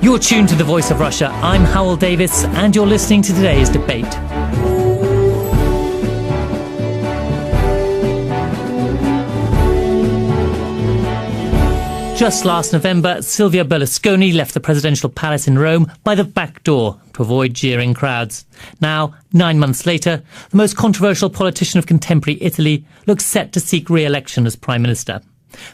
You're tuned to The Voice of Russia. I'm Howell Davis, and you're listening to today's debate. Just last November, Silvio Berlusconi left the presidential palace in Rome by the back door to avoid jeering crowds. Now, 9 months later, the most controversial politician of contemporary Italy looks set to seek re-election as prime minister.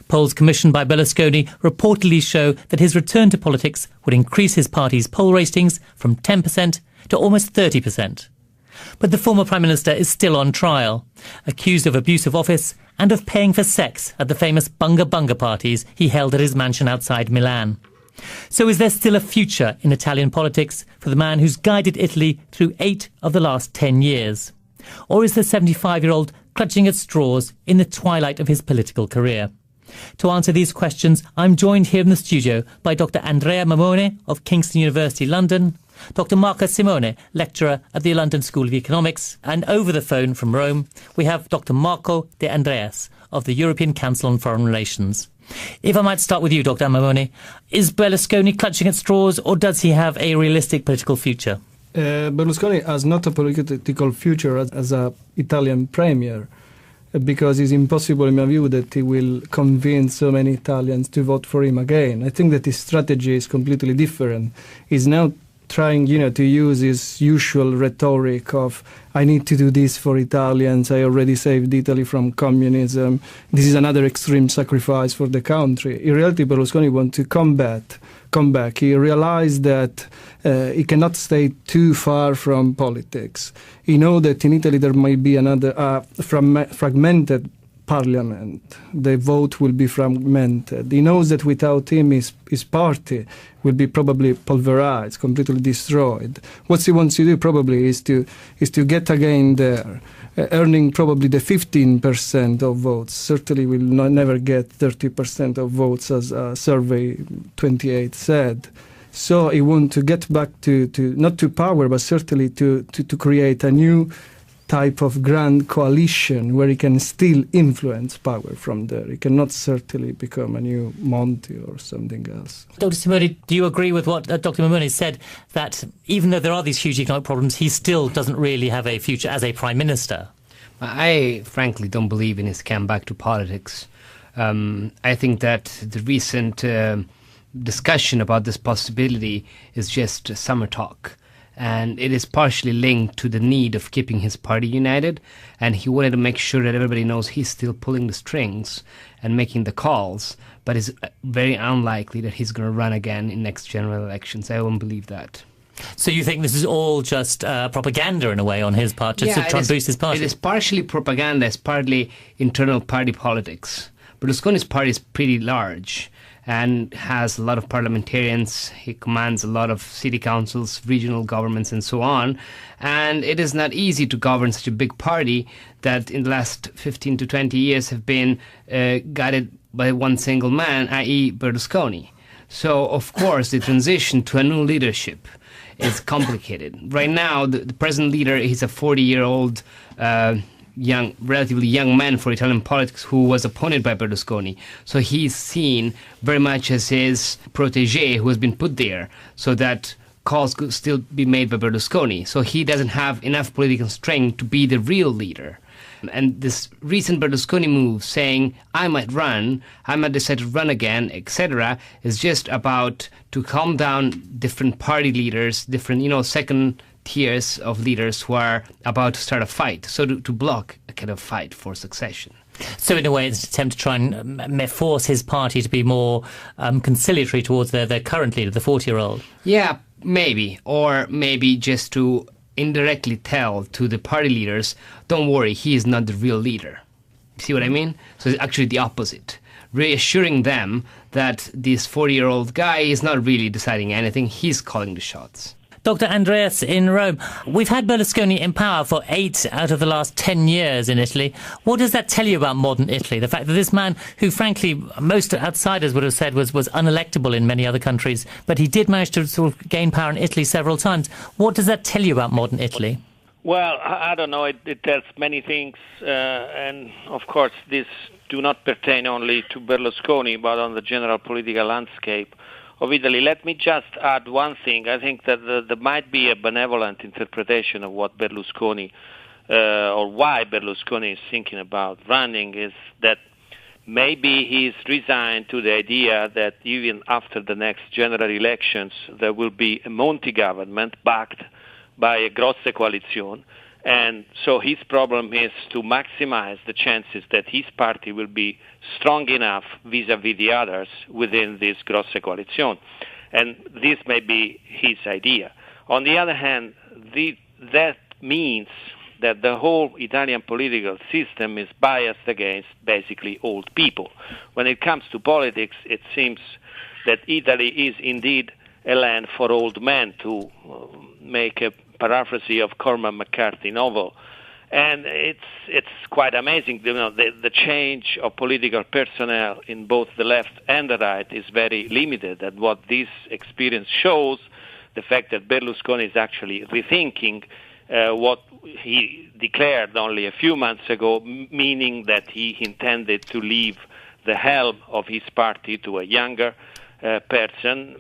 Polls commissioned by Berlusconi reportedly show that his return to politics would increase his party's poll ratings from 10% to almost 30%. But the former prime minister is still on trial, accused of abuse of office and of paying for sex at the famous Bunga Bunga parties he held at his mansion outside Milan. So is there still a future in Italian politics for the man who's guided Italy through 8 of the last 10 years? Or is the 75-year-old clutching at straws in the twilight of his political career? To answer these questions, I'm joined here in the studio by Dr. Andrea Mamone of Kingston University, London, Dr. Marco Simone, lecturer at the London School of Economics, and over the phone from Rome, we have Dr. Marco De Andreas of the European Council on Foreign Relations. If I might start with you, Dr. Mamone, is Berlusconi clutching at straws, or does he have a realistic political future? Berlusconi has not a political future as an Italian premier, because it's impossible, in my view, that he will convince so many Italians to vote for him again. I think that his strategy is completely different. He's now trying, to use his usual rhetoric of, I need to do this for Italians, I already saved Italy from communism, this is another extreme sacrifice for the country. In reality, Berlusconi wants to come back. He realized that he cannot stay too far from politics. He knows that in Italy there might be another fragmented parliament. The vote will be fragmented. He knows that without him, his party will be probably pulverized, completely destroyed. What he wants to do probably is to get again there, earning probably the 15% of votes. Certainly will never get 30% of votes, as survey 28 said. So he wants to get back to not to power, but certainly to create a new type of grand coalition where he can still influence power from there. He cannot certainly become a new Monti or something else. Dr. Simone, do you agree with what Dr. Mamone said, that even though there are these huge economic problems, he still doesn't really have a future as a prime minister? I frankly don't believe in his comeback to politics. I think that the recent discussion about this possibility is just summer talk. And it is partially linked to the need of keeping his party united. And he wanted to make sure that everybody knows he's still pulling the strings and making the calls. But it's very unlikely that he's going to run again in next general elections. I won't believe that. So you think this is all just propaganda in a way on his part, just to try and boost his party? It is partially propaganda. It's partly internal party politics. Berlusconi's party is pretty large and has a lot of parliamentarians. He commands a lot of city councils, regional governments, and so on. And it is not easy to govern such a big party that in the last 15 to 20 years have been guided by one single man, i.e. Berlusconi. So, of course, the transition to a new leadership is complicated. Right now, the present leader is a 40-year-old relatively young man for Italian politics who was appointed by Berlusconi. So he's seen very much as his protege who has been put there so that calls could still be made by Berlusconi. So he doesn't have enough political strength to be the real leader. And this recent Berlusconi move saying, I might decide to run again, etc., is just about to calm down different party leaders, different, second tiers of leaders who are about to start a fight, so to block a kind of fight for succession. So in a way it's an attempt to try and force his party to be more conciliatory towards their current leader, the 40-year-old. Yeah, maybe. Or maybe just to indirectly tell to the party leaders, don't worry, he is not the real leader. See what I mean? So it's actually the opposite. Reassuring them that this 40-year-old guy is not really deciding anything, he's calling the shots. Dr. Andreas in Rome, we've had Berlusconi in power for 8 out of the last 10 years in Italy. What does that tell you about modern Italy? The fact that this man, who frankly most outsiders would have said was unelectable in many other countries, but he did manage to sort of gain power in Italy several times. What does that tell you about modern Italy? Well, I don't know. It tells many things, and of course this do not pertain only to Berlusconi, but on the general political landscape of Italy. Let me just add one thing. I think that there might be a benevolent interpretation of what Berlusconi or why Berlusconi is thinking about running is that maybe he's resigned to the idea that even after the next general elections there will be a Monti government backed by a grosse coalition. And so his problem is to maximize the chances that his party will be strong enough vis-à-vis the others within this grosse coalition. And this may be his idea. On the other hand, that means that the whole Italian political system is biased against basically old people. When it comes to politics, it seems that Italy is indeed a land for old men, to make a paraphrase of Cormac McCarthy novel. And it's quite amazing, the change of political personnel in both the left and the right is very limited. And what this experience shows, the fact that Berlusconi is actually rethinking what he declared only a few months ago, meaning that he intended to leave the helm of his party to a younger person,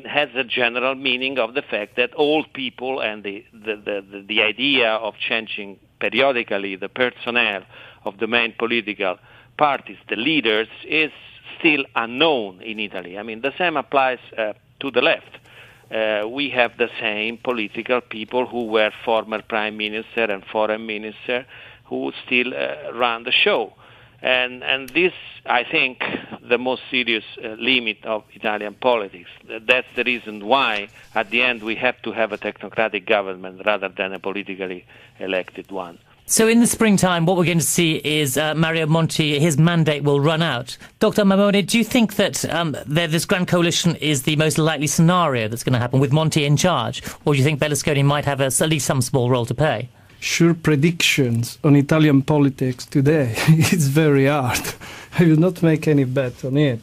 has a general meaning of the fact that old people and the idea of changing periodically the personnel of the main political parties, the leaders, is still unknown in Italy. The same applies to the left. We have the same political people who were former prime minister and foreign minister who still run the show. And this, I think, the most serious limit of Italian politics. That's the reason why, at the end, we have to have a technocratic government rather than a politically elected one. So in the springtime, what we're going to see is Mario Monti, his mandate will run out. Dr. Mamone, do you think that this grand coalition is the most likely scenario that's going to happen with Monti in charge? Or do you think Berlusconi might have at least some small role to play? Sure, predictions on Italian politics today is very hard. I will not make any bet on it.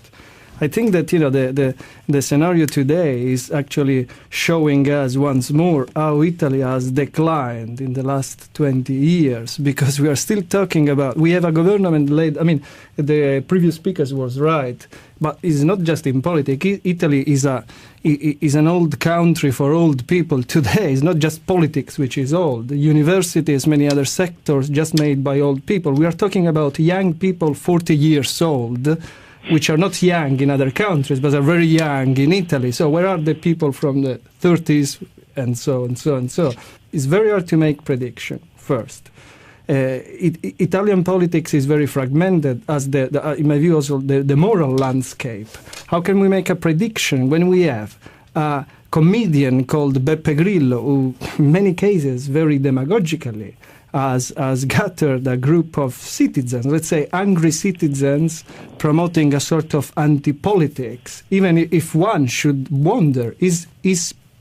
I think that the scenario today is actually showing us once more how Italy has declined in the last 20 years, because we are still talking about, we have a government led, the previous speakers was right, but it's not just in politics. Italy is an old country for old people today. It's not just politics which is old. The universities, many other sectors just made by old people. We are talking about young people 40 years old, which are not young in other countries, but are very young in Italy. So where are the people from the 30s and so and so and so? It's very hard to make prediction, first. Italian politics is very fragmented, as in my view also the moral landscape. How can we make a prediction when we have a comedian called Beppe Grillo, who in many cases very demagogically has gathered a group of citizens, let's say angry citizens, promoting a sort of anti-politics, even if one should wonder, is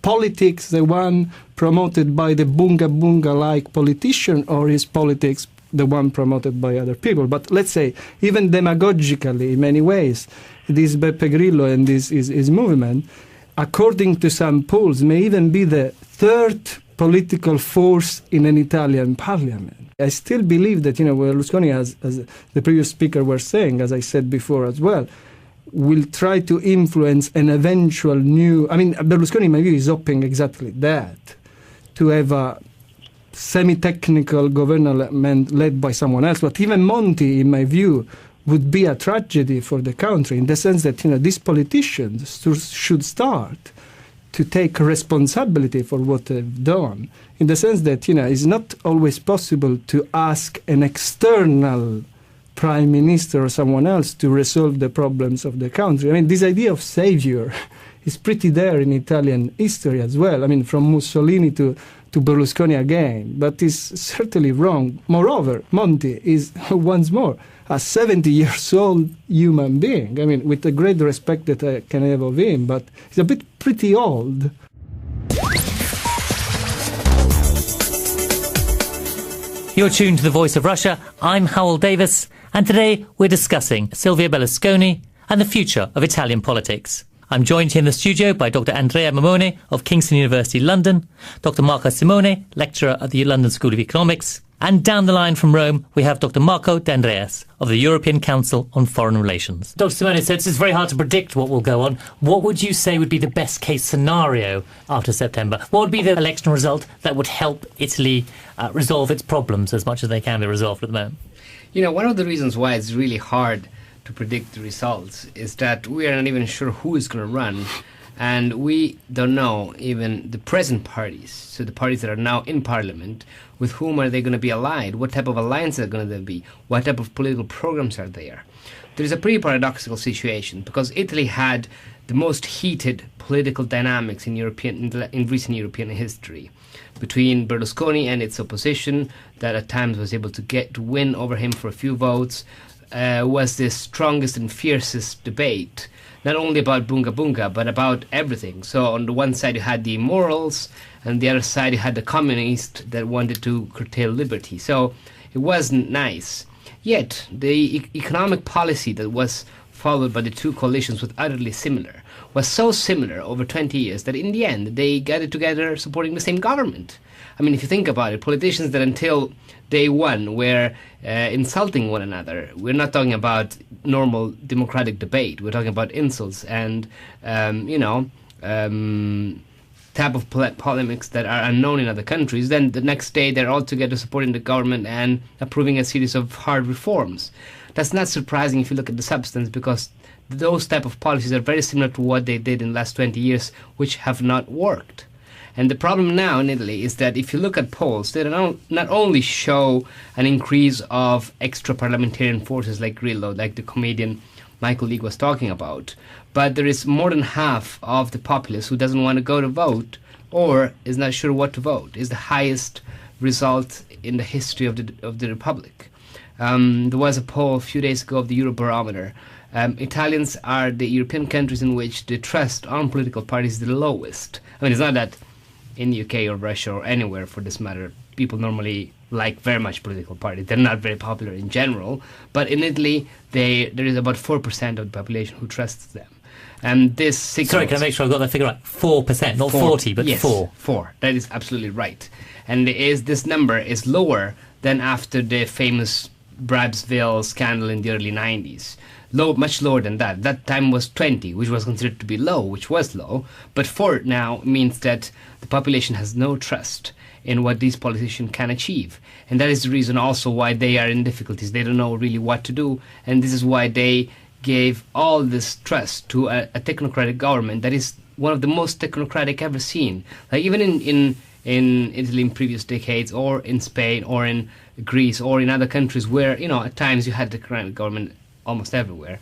politics the one promoted by the bunga-bunga-like politician, or is politics the one promoted by other people? But let's say, even demagogically, in many ways, this Beppe Grillo and his movement, according to some polls, may even be the third political force in an Italian parliament. I still believe that, Berlusconi, as the previous speaker were saying, as I said before as well, will try to influence an eventual new... Berlusconi, in my view, is hoping exactly that, to have a semi-technical government led by someone else. But even Monti, in my view, would be a tragedy for the country, in the sense that, these politicians should start to take responsibility for what they've done, in the sense that, it's not always possible to ask an external prime minister or someone else to resolve the problems of the country. This idea of savior is pretty there in Italian history as well. From Mussolini to Berlusconi again, but it's certainly wrong. Moreover, Monti is, once more, a 70-years-old human being. With the great respect that I can have of him, but he's a bit pretty old. You're tuned to The Voice of Russia. I'm Howell Davis, and today we're discussing Silvio Berlusconi and the future of Italian politics. I'm joined here in the studio by Dr. Andrea Mamone of Kingston University, London, Dr. Marco Simone, lecturer at the London School of Economics, And down the line from Rome, we have Dr. Marco De Andreas of the European Council on Foreign Relations. Dr. Simone said it's very hard to predict what will go on. What would you say would be the best case scenario after September? What would be the election result that would help Italy resolve its problems as much as they can be resolved at the moment? You know, one of the reasons why it's really hard to predict the results is that we are not even sure who is going to run. And we don't know even the present parties, so the parties that are now in parliament, with whom are they going to be allied? What type of alliances are going to be? What type of political programs are there? There is a pretty paradoxical situation because Italy had the most heated political dynamics in recent European history between Berlusconi and its opposition that at times was able to win over him for a few votes. Was the strongest and fiercest debate, not only about Bunga Bunga, but about everything. So on the one side you had the immorals, and the other side you had the communists that wanted to curtail liberty. So it wasn't nice. Yet the economic policy that was followed by the two coalitions was utterly similar, was so similar over 20 years that in the end they gathered together supporting the same government. I mean, if you think about it, politicians that until day one were insulting one another. We're not talking about normal democratic debate. We're talking about insults and, type of polemics that are unknown in other countries. Then the next day they're all together supporting the government and approving a series of hard reforms. That's not surprising if you look at the substance, because those type of policies are very similar to what they did in the last 20 years, which have not worked. And the problem now in Italy is that if you look at polls, they not only show an increase of extra parliamentarian forces like Grillo, like the comedian Michael League was talking about, but there is more than half of the populace who doesn't want to go to vote or is not sure what to vote. Is the highest result in the history of the Republic. There was a poll a few days ago of the Eurobarometer. Italians are the European countries in which the trust on political parties is the lowest. I mean, it's not that in the UK or Russia or anywhere for this matter, people normally like very much political parties. They're not very popular in general, but in Italy, there is about 4% of the population who trusts them. And this signals... Sorry, can I make sure I've got that figure right? 4%, not 40, but yes, 4. 4. That is absolutely right. And this number is lower than after the famous Bribesville scandal in the early 90s. Much lower than that. That time was 20, which was considered to be low, which was low. But 4 now means that the population has no trust in what these politicians can achieve. And that is the reason also why they are in difficulties. They don't know really what to do. And this is why they gave all this trust to a technocratic government that is one of the most technocratic ever seen. Like even in Italy in previous decades, or in Spain, or in Greece, or in other countries where, at times you had the current government almost everywhere,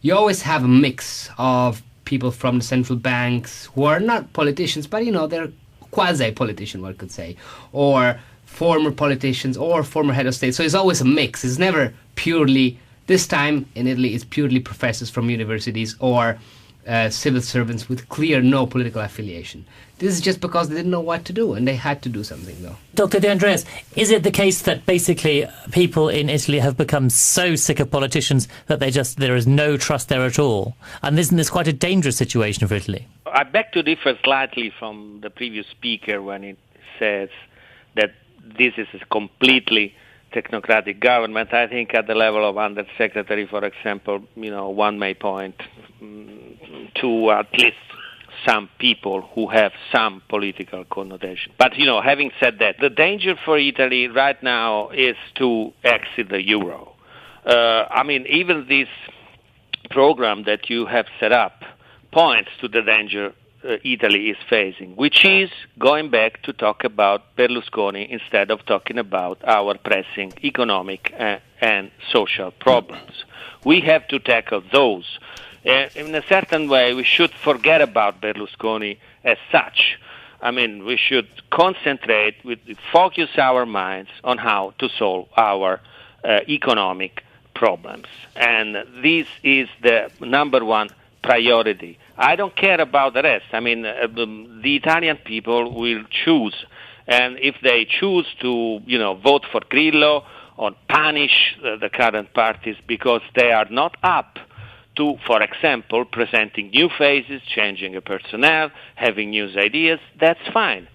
you always have a mix of people from the central banks who are not politicians, but they're quasi-politician, one could say, or former politicians or former head of state. So it's always a mix. It's never purely, this time in Italy, it's purely professors from universities or civil servants with clear no political affiliation. This is just because they didn't know what to do, and they had to do something, though. Dr. De Andreas, is it the case that basically people in Italy have become so sick of politicians that there is no trust there at all? And isn't this quite a dangerous situation for Italy? I beg to differ slightly from the previous speaker when it says that this is a completely technocratic government. I think at the level of undersecretary, for example, one may point to at least some people who have some political connotation. But, having said that, the danger for Italy right now is to exit the euro. Even this program that you have set up points to the danger Italy is facing, which is going back to talk about Berlusconi instead of talking about our pressing economic and social problems. We have to tackle those. In a certain way, we should forget about Berlusconi as such. We should concentrate, focus our minds on how to solve our economic problems. And this is the number one priority. I don't care about the rest. The Italian people will choose. And if they choose to, vote for Grillo or punish the current parties because they are not up to, for example, presenting new faces, changing a personnel, having new ideas, that's fine.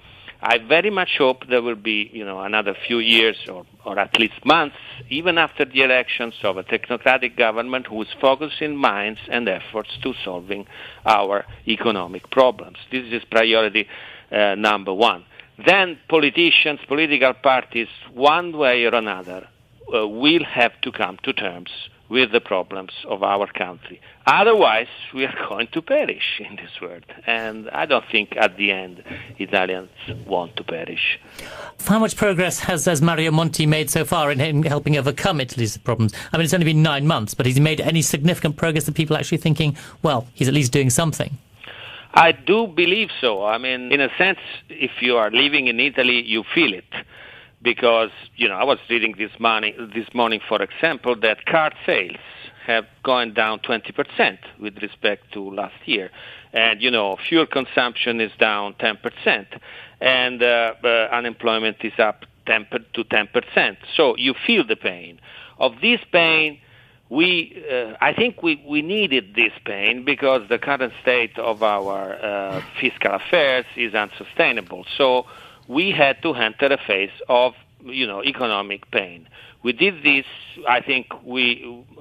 I very much hope there will be, another few years or at least months, even after the elections, of a technocratic government who is focusing minds and efforts to solving our economic problems. This is priority number one. Then politicians, political parties, one way or another, will have to come to terms with the problems of our country. Otherwise, we are going to perish in this world. And I don't think at the end Italians want to perish. How much progress has Mario Monti made so far in helping overcome Italy's problems? I mean, it's only been 9 months, but has he made any significant progress that people are actually thinking, well, he's at least doing something? I do believe so. I mean, in a sense, if you are living in Italy, you feel it. Because, I was reading this morning, for example, that car sales have gone down 20% with respect to last year. And, fuel consumption is down 10%. And unemployment is up 10%. So you feel the pain. Of this pain, I think we needed this pain because the current state of our fiscal affairs is unsustainable. So we had to enter a phase of, economic pain. We did this. I think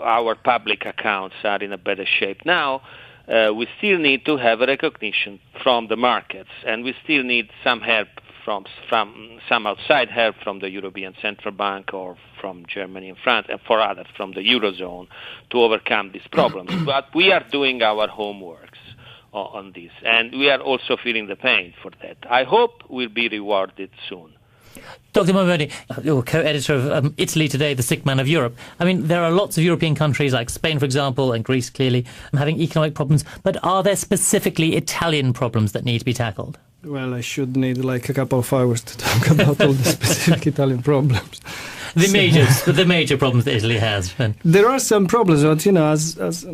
our public accounts are in a better shape now. We still need to have a recognition from the markets, and we still need some help from some outside help from the European Central Bank or from Germany and France, and for others from the Eurozone to overcome these problems. But we are doing our homeworks on this, and we are also feeling the pain for that. I hope we'll be rewarded soon. Dr. Mamoni, you're co-editor of Italy Today, the Sick Man of Europe. I mean, there are lots of European countries, like Spain, for example, and Greece, clearly, having economic problems. But are there specifically Italian problems that need to be tackled? Well, I should need like a couple of hours to talk about all the specific Italian problems. The major problems that Italy has. There are some problems, but, as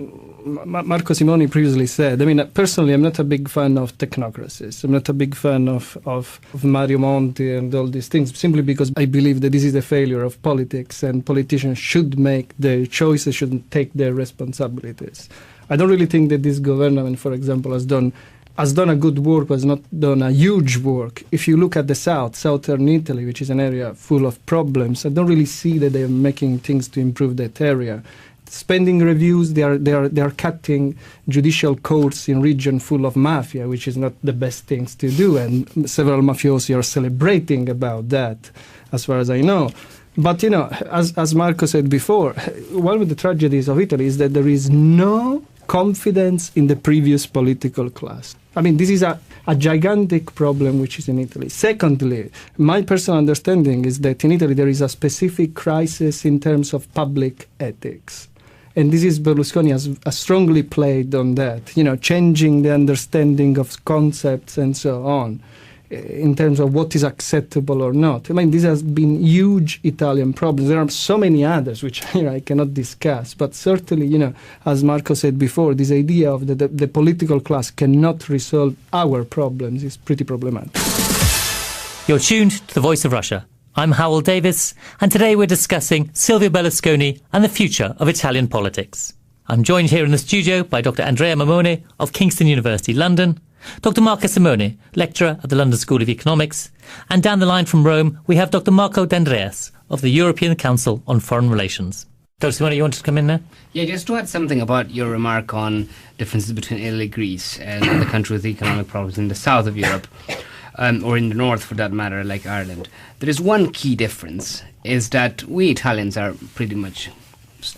Marco Simoni previously said, I mean, personally, I'm not a big fan of technocracies. I'm not a big fan of Mario Monti and all these things, simply because I believe that this is a failure of politics and politicians should make their choices, should take their responsibilities. I don't really think that this government, for example, has done a good work, has not done a huge work. If you look at the southern Italy, which is an area full of problems, I don't really see that they are making things to improve that area. Spending reviews, they are cutting judicial courts in region full of mafia, which is not the best things to do, and several mafiosi are celebrating about that, as far as I know. But, as Marco said before, one of the tragedies of Italy is that there is no confidence in the previous political class. I mean, this is a gigantic problem which is in Italy. Secondly, my personal understanding is that in Italy there is a specific crisis in terms of public ethics. And this is Berlusconi has strongly played on that, changing the understanding of concepts and so on, in terms of what is acceptable or not. I mean, this has been huge Italian problems. There are so many others which I cannot discuss, but certainly, as Marco said before, this idea of the political class cannot resolve our problems is pretty problematic. You're tuned to The Voice of Russia. I'm Howell Davis, and today we're discussing Silvio Berlusconi and the future of Italian politics. I'm joined here in the studio by Dr. Andrea Mamoni of Kingston University, London, Dr. Marco Simoni, lecturer at the London School of Economics, and down the line from Rome we have Dr. Marco D'Andreas of the European Council on Foreign Relations. Dr. Simoni, you want to come in there? Yeah, just to add something about your remark on differences between Italy, Greece, and the country with economic problems in the south of Europe, or in the north for that matter, like Ireland. There is one key difference, is that we Italians are pretty much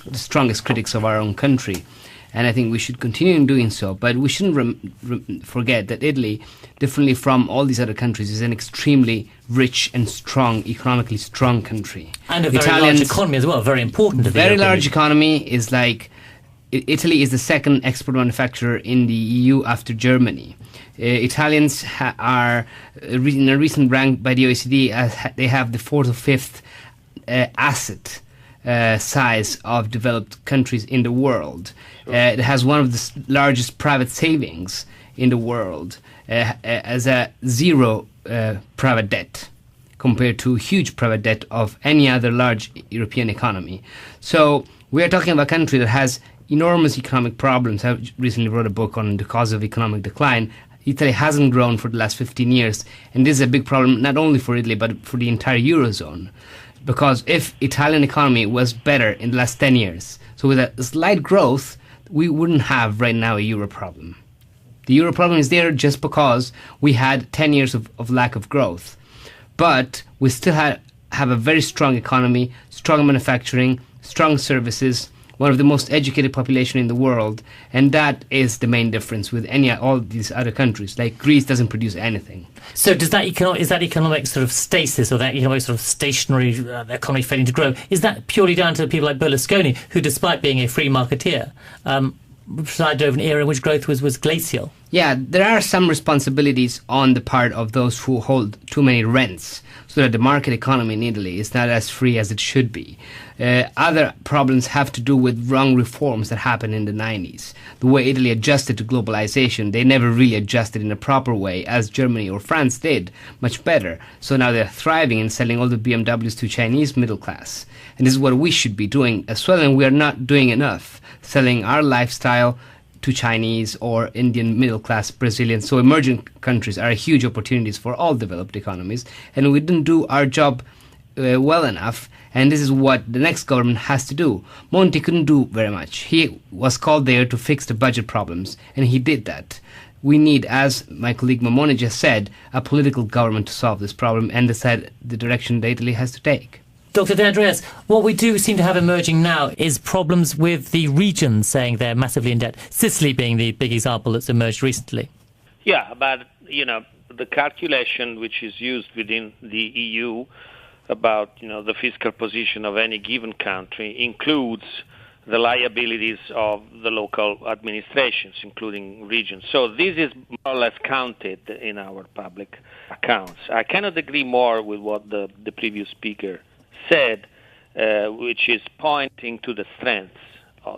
the strongest critics of our own country. And I think we should continue in doing so. But we shouldn't forget that Italy, differently from all these other countries, is an extremely rich and strong, economically strong country. And a very large economy as well, very important to the very large economy. Is like Italy is the second export manufacturer in the EU after Germany. Italians are, in a recent rank by the OECD, they have the fourth or fifth asset size of developed countries in the world. It has one of the largest private savings in the world, as a zero private debt compared to huge private debt of any other large European economy. So we are talking about a country that has enormous economic problems. I recently wrote a book on the cause of economic decline. Italy hasn't grown for the last 15 years. And this is a big problem, not only for Italy, but for the entire Eurozone. Because if Italian economy was better in the last 10 years, so with a slight growth, we wouldn't have right now a euro problem. The euro problem is there just because we had 10 years of lack of growth. But we still have a very strong economy, strong manufacturing, strong services, one of the most educated population in the world, and that is the main difference with all these other countries. Like Greece doesn't produce anything. So is that economic sort of stasis, or that economic sort of stationary economy failing to grow, is that purely down to people like Berlusconi, who, despite being a free marketeer, presided over an era in which growth was glacial? Yeah, there are some responsibilities on the part of those who hold too many rents, so that the market economy in Italy is not as free as it should be. Other problems have to do with wrong reforms that happened in the 90s. The way Italy adjusted to globalization, they never really adjusted in a proper way, as Germany or France did, much better. So now they're thriving and selling all the BMWs to Chinese middle class. And this is what we should be doing as well, and we are not doing enough, selling our lifestyle to Chinese or Indian middle class Brazilians. So emerging countries are huge opportunities for all developed economies, and we didn't do our job well enough, and this is what the next government has to do. Monti couldn't do very much. He was called there to fix the budget problems, and he did that. We need, as my colleague Mamone just said, a political government to solve this problem and decide the direction that Italy has to take. Dr. De Andreas, what we do seem to have emerging now is problems with the regions saying they're massively in debt, Sicily being the big example that's emerged recently. Yeah, but, the calculation which is used within the EU about, the fiscal position of any given country includes the liabilities of the local administrations, including regions. So this is more or less counted in our public accounts. I cannot agree more with what the previous speaker said, which is pointing to the strengths,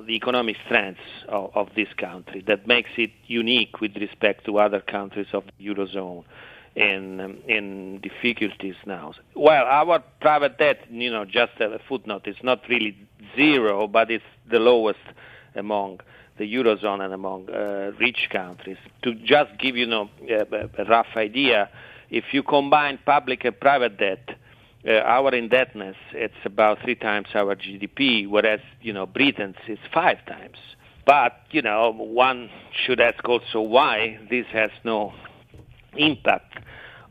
the economic strengths of this country that makes it unique with respect to other countries of the Eurozone in difficulties now. Well, our private debt, just a footnote, is not really zero, but it's the lowest among the Eurozone and among rich countries. To just give a rough idea, if you combine public and private debt, our indebtedness, it's about 3 times our GDP, whereas, Britain's is 5 times. But, one should ask also why this has no impact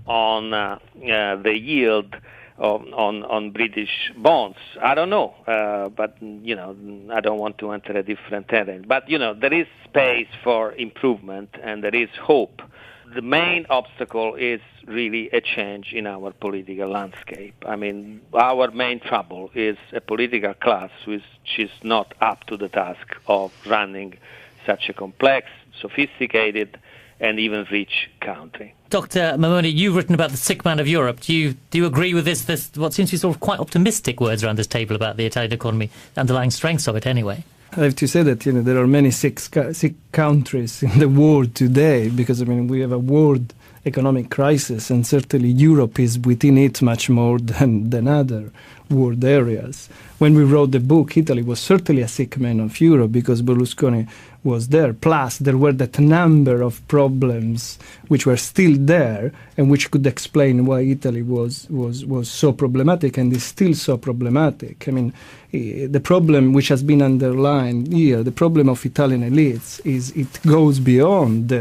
on the yield on British bonds. I don't know, but, I don't want to enter a different terrain. But, there is space for improvement and there is hope. The main obstacle is really a change in our political landscape. I mean, our main trouble is a political class which is not up to the task of running such a complex, sophisticated, and even rich country. Dr. Mamone, you've written about the sick man of Europe. Do you agree with this what seems to be sort of quite optimistic words around this table about the Italian economy, the underlying strengths of it anyway? I have to say that there are many sick countries in the world today because we have a world economic crisis, and certainly Europe is within it much more than other world areas. When we wrote the book, Italy was certainly a sick man of Europe because Berlusconi was there. Plus, there were that number of problems which were still there and which could explain why Italy was so problematic and is still so problematic. The problem which has been underlined here, the problem of Italian elites, is it goes beyond,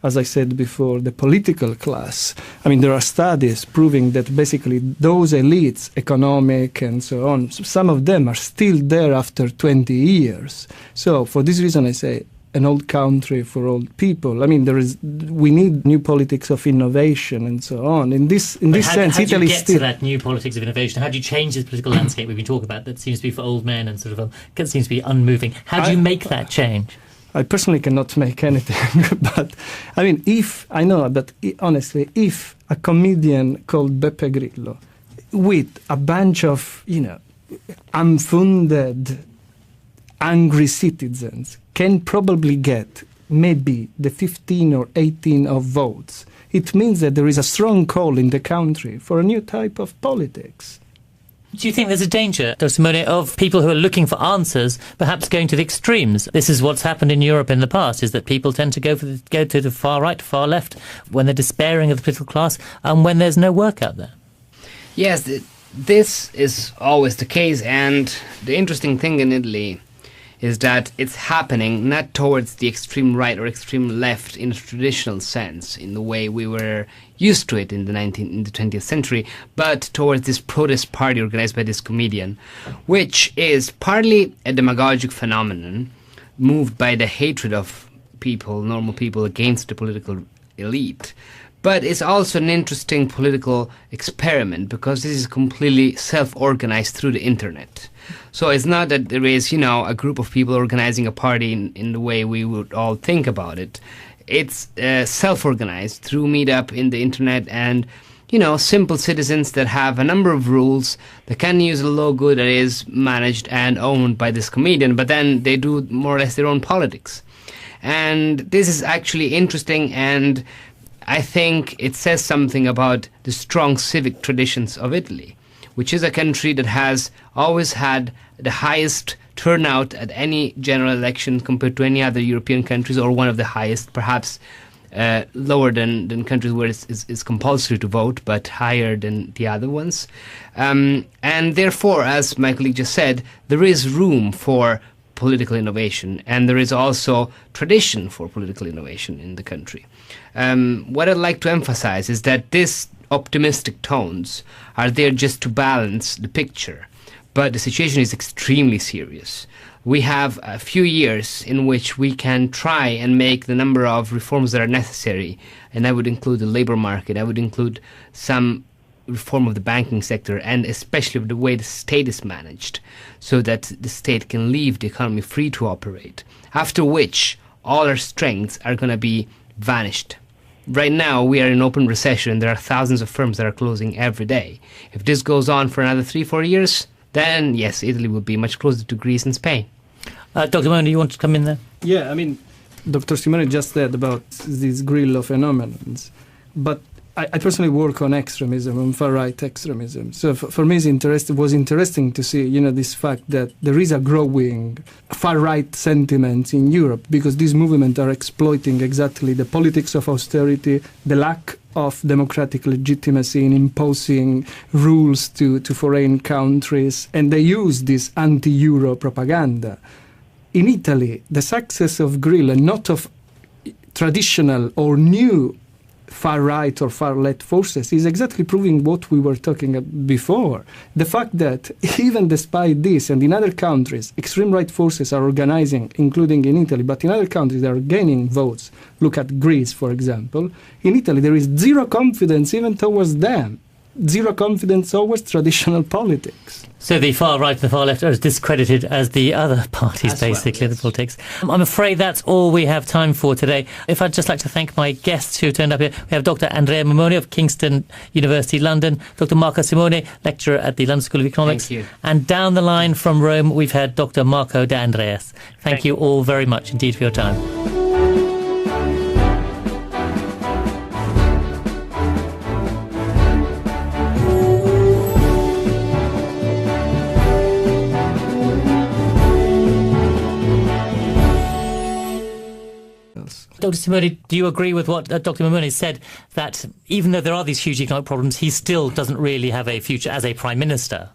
as I said before, the political class. There are studies proving that basically those elites, economic and so on, some of them are still there after 20 years. So for this reason I say an old country for old people. We need new politics of innovation and so on. In this sense, Italy how do you get to that new politics of innovation? How do you change this political landscape we've been talking about that seems to be for old men and sort of seems to be unmoving? How do you make that change? I personally cannot make anything, but honestly, if a comedian called Beppe Grillo, with a bunch of unfounded, angry citizens, can probably get maybe the 15 or 18 of votes, it means that there is a strong call in the country for a new type of politics. Do you think there's a danger, Dr. Simone, of people who are looking for answers perhaps going to the extremes? This is what's happened in Europe in the past, is that people tend to go to the far right, far left, when they're despairing of the political class and when there's no work out there. Yes, this is always the case, and the interesting thing in Italy is that it's happening not towards the extreme right or extreme left in a traditional sense, in the way we were used to it in the 20th century, but towards this protest party organized by this comedian, which is partly a demagogic phenomenon moved by the hatred of people, normal people, against the political elite. But it's also an interesting political experiment because this is completely self-organized through the internet. So it's not that there is, a group of people organizing a party in the way we would all think about it. It's self-organized through meetup in the internet and, simple citizens that have a number of rules. They can use a logo that is managed and owned by this comedian, but then they do more or less their own politics. And this is actually interesting, and I think it says something about the strong civic traditions of Italy, which is a country that has always had the highest turnout at any general election compared to any other European countries, or one of the highest, perhaps lower than countries where it's compulsory to vote, but higher than the other ones. And therefore, as my colleague just said, there is room for political innovation, and there is also tradition for political innovation in the country. What I'd like to emphasize is that these optimistic tones are there just to balance the picture, but the situation is extremely serious. We have a few years in which we can try and make the number of reforms that are necessary, and I would include the labor market, I would include some reform of the banking sector, and especially of the way the state is managed, so that the state can leave the economy free to operate, after which all our strengths are going to be vanished. Right now, we are in open recession, and there are thousands of firms that are closing every day. If this goes on for another 3-4 years, then yes, Italy will be much closer to Greece and Spain. Dr. Simone, you want to come in there? Yeah, Dr. Simone just said about this guerrilla phenomenon, but I personally work on extremism, on far-right extremism. So for me, it was interesting to see, this fact that there is a growing far-right sentiment in Europe, because these movements are exploiting exactly the politics of austerity, the lack of democratic legitimacy in imposing rules to foreign countries, and they use this anti-Euro propaganda. In Italy, the success of guerrilla, not of traditional or new far-right or far-left forces, is exactly proving what we were talking about before. The fact that even despite this, and in other countries, extreme-right forces are organizing, including in Italy, but in other countries they are gaining votes. Look at Greece, for example. In Italy, there is zero confidence even towards them. Zero confidence towards traditional politics. So the far right and the far left are as discredited as the other parties, basically, the politics. I'm afraid that's all we have time for today. If I'd just like to thank my guests who turned up here. We have Dr. Andrea Mamoni of Kingston University, London, Dr. Marco Simone, lecturer at the London School of Economics. Thank you. And down the line from Rome, we've had Dr. Marco De Andreas. Thank you all very much indeed for your time. Dr. Simone, do you agree with what Dr. Mamoni said, that even though there are these huge economic problems, he still doesn't really have a future as a Prime Minister?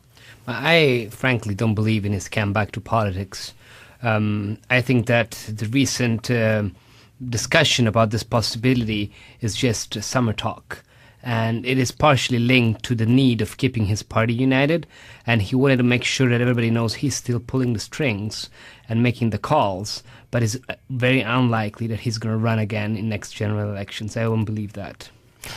I frankly don't believe in his comeback to politics. I think that the recent discussion about this possibility is just summer talk. And it is partially linked to the need of keeping his party united. And he wanted to make sure that everybody knows he's still pulling the strings and making the calls. But it's very unlikely that he's going to run again in next general elections. I won't believe that.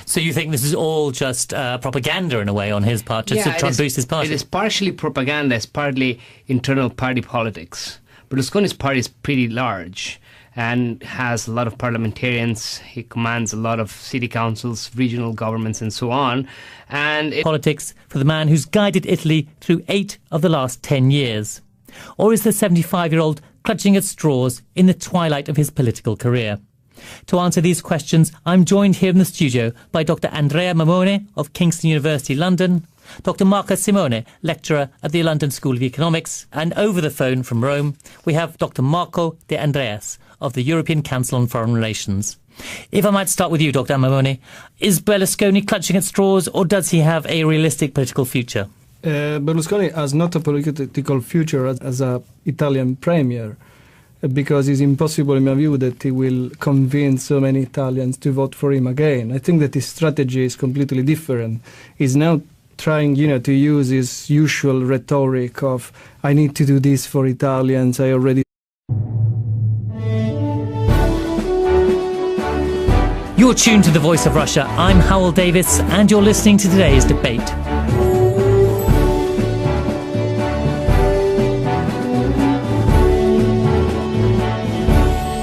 So you think this is all just propaganda in a way on his part, just to try and boost his party? It is partially propaganda. It's partly internal party politics. Berlusconi's party is pretty large and has a lot of parliamentarians. He commands a lot of city councils, regional governments, and so on. And politics for the man who's guided Italy through 8 of the last 10 years. Or is the 75-year-old clutching at straws in the twilight of his political career? To answer these questions, I'm joined here in the studio by Dr. Andrea Mamoni of Kingston University, London, Dr. Marco Simone, lecturer at the London School of Economics, and over the phone from Rome, we have Dr. Marco De Andreas of the European Council on Foreign Relations. If I might start with you, Dr. Mamone, is Berlusconi clutching at straws, or does he have a realistic political future? Berlusconi has not a political future as an Italian premier, because it's impossible, in my view, that he will convince so many Italians to vote for him again. I think that his strategy is completely different. He's now trying, to use his usual rhetoric of, I need to do this for Italians, I already... You're tuned to The Voice of Russia. I'm Howell Davis, and you're listening to today's debate.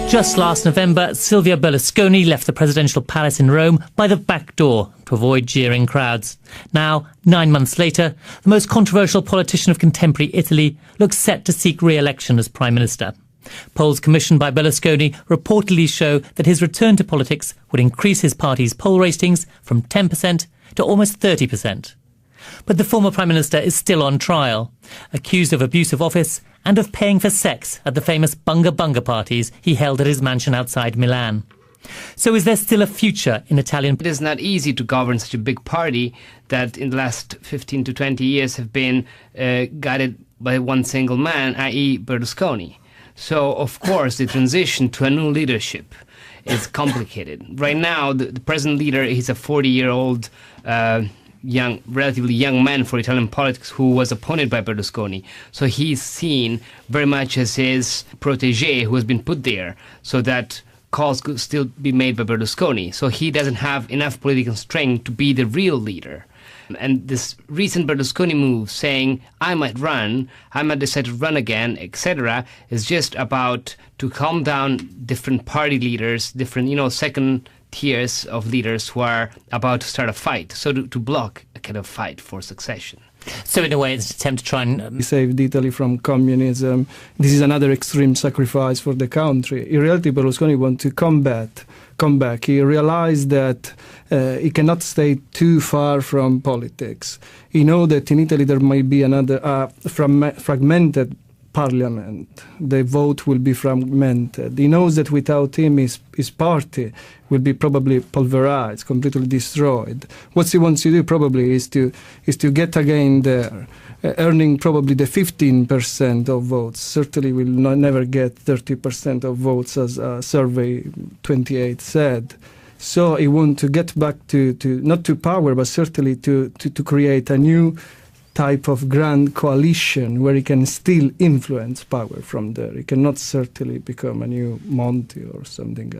Just last November, Silvio Berlusconi left the presidential palace in Rome by the back door to avoid jeering crowds. Now, 9 months later, the most controversial politician of contemporary Italy looks set to seek re-election as Prime Minister. Polls commissioned by Berlusconi reportedly show that his return to politics would increase his party's poll ratings from 10% to almost 30%. But the former Prime Minister is still on trial, accused of abuse of office and of paying for sex at the famous Bunga Bunga parties he held at his mansion outside Milan. So is there still a future in Italian... It is not easy to govern such a big party that in the last 15 to 20 years have been guided by one single man, i.e. Berlusconi. So, of course, the transition to a new leadership is complicated. Right now, the present leader is a 40-year-old relatively young man for Italian politics who was appointed by Berlusconi. So he's seen very much as his protege who has been put there so that calls could still be made by Berlusconi. So he doesn't have enough political strength to be the real leader. And this recent Berlusconi move saying, I might decide to run again, etc., is just about to calm down different party leaders, different, second tiers of leaders who are about to start a fight. So to block a kind of fight for succession. So in a way, it's an attempt to try and... He saved Italy from communism. This is another extreme sacrifice for the country. In reality, Berlusconi wants to come back. He realized that he cannot stay too far from politics. He knows that in Italy there might be another fragmented parliament. The vote will be fragmented. He knows that without him, his party will be probably pulverized, completely destroyed. What he wants to do probably is to get again there, earning probably the 15% of votes. Certainly will never get 30% of votes, as survey 28 said. So he wants to get back to not to power, but certainly to create a new type of grand coalition where he can still influence power from there. He cannot certainly become a new Monti or something else.